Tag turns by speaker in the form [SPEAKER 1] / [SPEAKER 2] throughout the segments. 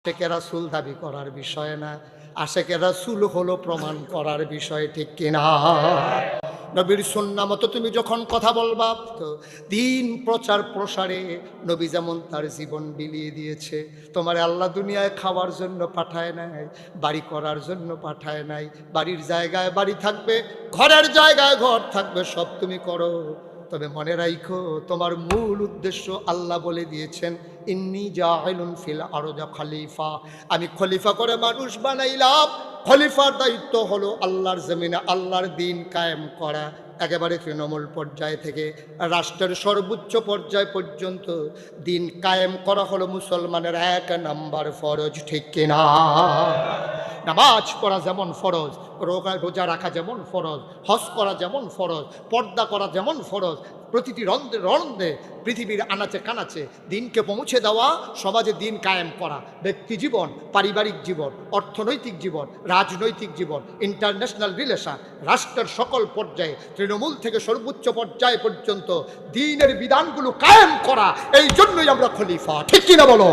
[SPEAKER 1] আশেকে রাসূল দাবি করার বিষয় না, আশেকে রাসূল হলো প্রমাণ করার বিষয়, ঠিক কিনা? নবীর সুন্নাহ মতো তুমি যখন কথা বলবা, তো দিন প্রচার প্রসারে নবী যেমন তার জীবন বিলিয়ে দিয়েছে, তোমার আল্লাহ দুনিয়ায় খাওয়ার জন্য পাঠায় নাই, বাড়ি করার জন্য পাঠায় নাই। বাড়ির জায়গায় বাড়ি থাকবে, ঘরের জায়গায় ঘর থাকবে, সব তুমি করো, তবে মনে রাখো তোমার মূল উদ্দেশ্য আল্লাহ বলে দিয়েছেন, ইন্নী জাইলুন ফিল আরদি খলিফা, আমি খলিফা করে মানুষ বানাইলাম। খলিফার দায়িত্ব হলো আল্লাহর জমিনে আল্লাহর দিন কায়েম করা, একেবারে তৃণমূল পর্যায় থেকে রাষ্ট্রের সর্বোচ্চ পর্যায় পর্যন্ত দিন কায়েম করা হলো মুসলমানের 1 নাম্বার ফরজ, ঠিক কিনা? নামাজ পড়া যেমন ফরজ, রোজা রাখা যেমন ফরজ, হজ করা যেমন ফরজ, পর্দা করা যেমন ফরজ, প্রতিটি রন্ধে রন্ধে পৃথিবীর আনাচে কানাচে দিনকে পৌঁছে দেওয়া, সমাজে দিন কায়েম করা, ব্যক্তি জীবন, পারিবারিক জীবন, অর্থনৈতিক জীবন, রাজনৈতিক জীবন, ইন্টারন্যাশনাল রিলেশন, রাষ্ট্রের সকল পর্যায়ে তৃণমূল থেকে সর্বোচ্চ পর্যায় পর্যন্ত দিনের বিধানগুলো কায়েম করা, এই জন্যই আমরা খলিফা, ঠিক কিনা বলো?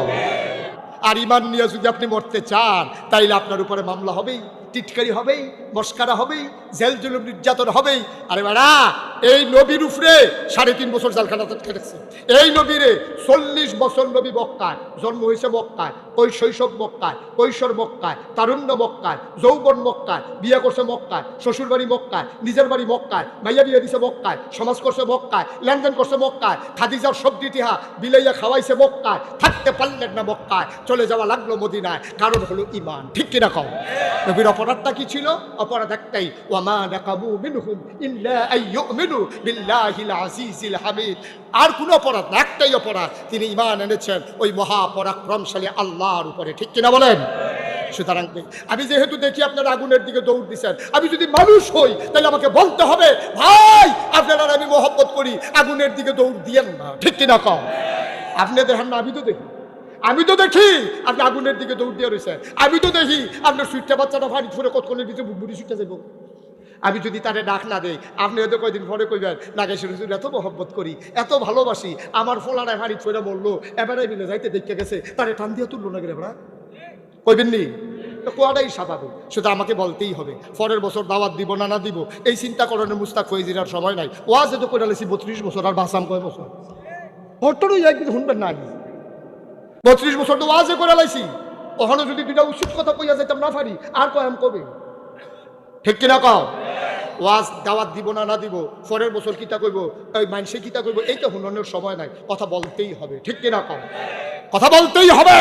[SPEAKER 1] আর ইমান নিয়ে যদি আপনি মরতে চান, তাইলে আপনার উপরে মামলা হবেই, টিটকারি হবেই, মস্কারা হবেই, জেল জুলুম নির্যাতন হবেই। আরে বাড়া, এই নবীর উপরে 3.5 বছর জেলখানা কেটেছে। এই নবীরে 40 বছর নবী মক্কায়, জন্ম হয়েছে মক্কায়, শৈশব মক্কায়, কৈশোর মক্কায়, তারুণ্য মক্কায়, যৌবন মক্কায়, বিয়ে করছে মক্কায়, শ্বশুর বাড়ি মক্কায়, নিজের বাড়ি মক্কায়, মাইয়া বিয়ে দিছে মক্কায়, সমাজ করছে মক্কায়, লেনদেন করছে মক্কায়, খাদিজার সবজি টিহা বিলাইয়া খাওয়াইছে মক্কায়, থাকতে পারলেন না মক্কায়, চলে যাওয়া লাগলো মদিনায়, কারণ হলো ইমান, ঠিক কিনা কও? নবীর অপরাধটা কি ছিল? অপরাধ একটাই, ওয়ামা নাকামু মিনহুম ইল্লা আইয়ুমিনু বিল্লাহিল আজিজিল হামিদ। আর কোনো অপরাধ না, একটাই অপরাধ, তিনি ঈমান এনেছেন ওই মহাপরাক্রমশালী আল্লাহর উপরে, ঠিক কিনা বলেন? সুতরাং আমি যেহেতু দেখি আপনারা আগুনের দিকে দৌড় দিচ্ছেন, আমি যদি মানুষ হই তাহলে আমাকে বলতে হবে, ভাই আপনারা আমি মহব্বত করি, আগুনের দিকে দৌড় দিয়েন না, ঠিক কিনা কম? আপনাদের হান্না আমি তো দেখি আপনি আগুনের দিকে দৌড় দিয়ে রয়েছেন, আমি তো দেখি আপনার সুইটটা বাচ্চাটা ফাড়ি ফুরে কতক্ষণের ভিতরে বুড়ি সুইটটা যাবো। আমি যদি তারে ডাক না দেই, আপনি হয়তো কয়দিন পরে কইবেন, নাগেশ্বর হুজুর এত মহব্বত করি, এত ভালোবাসি, আমার ফলারায় ফাড়ি ফুরে বললো, এবারে মিলে যাইতে দেখতে গেছে, তারে টান দিয়ে তুললো না গেলে আমরা কইবেন নি? কোয়াটাই স্বাভাবিক, সেটা আমাকে বলতেই হবে। পরের বছর দাওয়াত দিব না না দিব এই চিন্তা করানোর মুস্তাক হয়ে যাওয়ার সময় নাই। ওয়াজ এত করে আলেছি 32 বছর, আর বাসাম কয় বছর? হট্টরই একদিন শুনবেন না, আগে 32 বছর তো ওয়াজে করে লাইছি, ওখানে যদি দুইটা উচিত কথা কইয়া যাইতাম না পারি, আর কয়াম কবে, ঠিক কিনা কও? ওয়াজ দাওয়াত দিব না না দিব, পরের বছর কিতা কইব, ওই মানুষে কিতা কইব, এইটা হুনানোর সময় নাই, কথা বলতেই হবে, ঠিক কিনা কও? কথা বলতেই হবে,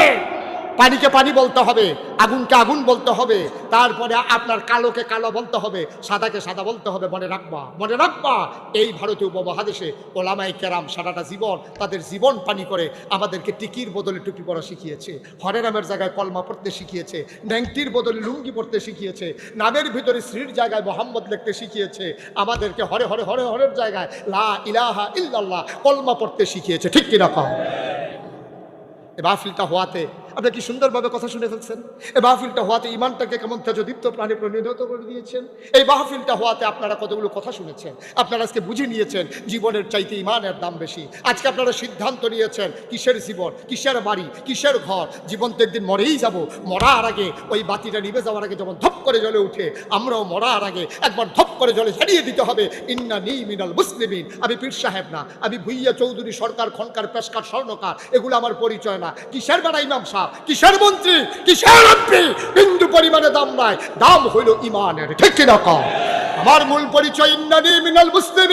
[SPEAKER 1] পানিকে পানি বলতে হবে, আগুনকে আগুন বলতে হবে, তারপরে আপনার কালোকে কালো বলতে হবে, সাদাকে সাদা বলতে হবে। মনে রাখবা, মনে রাখবা, এই ভারতীয় উপমহাদেশে ওলামায়ে কেরাম সারাটা জীবন তাদের জীবন পানি করে আমাদেরকে টিকির বদলে টুপি পরা শিখিয়েছে, হরে নামের জায়গায় কলমা পড়তে শিখিয়েছে, ন্যাংটির বদলে লুঙ্গি পড়তে শিখিয়েছে, নামের ভিতরে শ্রীর জায়গায় মোহাম্মদ লিখতে শিখিয়েছে, আমাদেরকে হরে হরে হরে হরের জায়গায় লা ইলাহা ইল্লাল্লাহ কলমা পড়তে শিখিয়েছে, ঠিক কি রকম? এ মাহফিলটা হওয়াতে আপনারা কি সুন্দরভাবে কথা শুনে ফেলছেন। এই মাহফিলটা হওয়াতে ইমানটাকে কেমন তেজদীপ্ত প্রাণে পরিণত করে দিয়েছেন। এই মাহফিলটা হওয়াতে আপনারা কতগুলো কথা শুনেছেন, আপনারা আজকে বুঝে নিয়েছেন জীবনের চাইতে ইমানের দাম বেশি। আজকে আপনারা সিদ্ধান্ত নিয়েছেন কিসের জীবন, কিসের বাড়ি, কিসের ঘর, জীবন তো একদিন মরেই যাব। মরার আগে ওই বাতিটা নিভে যাওয়ার আগে যেমন ধপ করে জ্বলে উঠে, আমরাও মরার আগে একবার ধপ করে জলে জ্বালিয়ে দিতে হবে, ইন্নানী মিনাল মুসলিমিন। আমি পীর সাহেব না, আমি ভুইয়া চৌধুরী, সরকার, খনকার, পেশকার, স্বর্ণকার, এগুলো আমার পরিচয় না। কিসের বেড়া ইমাম সাহেব, কিসের মন্ত্রী, কিসের এমপি, বিন্দু পরিমাণে দাম নাই, দাম হইল ইমানের, ঠিক কিনা কও? আমার মূল পরিচয় ইন্নানী মিনাল মুসলিমিন।